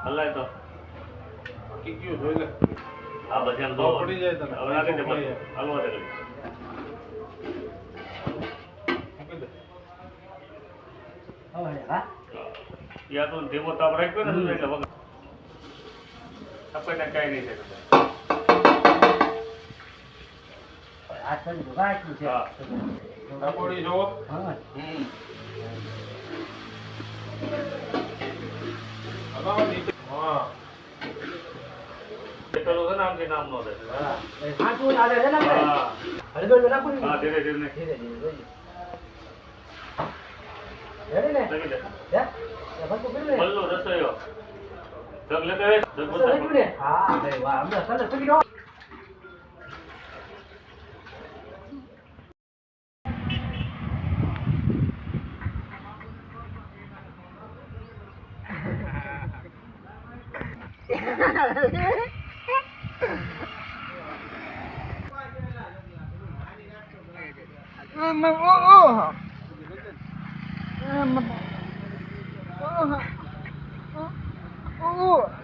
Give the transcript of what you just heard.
અલ્લાહ તો કીક્યું જોઈ લે આ બજાર દો પડી જાય તને હવે લાગે છે હાલવા દે મૂકી દે હવે હા યા તો દેવો તાપ રાખ્યો ને એટલે વગર આપણે કઈ નહીં છે આ સડી ગાઠું છે હા કાપોડી જોવો હા હા પેલું છે ને આમ કે નામ નો દે હા સાચું આલે છે ને હા હળદર નાખું હા ધીરે ધીરે ધીરે ધીરે રેડી ને લગી દે હે એ બધું કરી લે મલ્લો રસોઈયો જગ લગાવે જગ બધું ને હા ભાઈ વાહ અમને સલે સુકી દો Oh,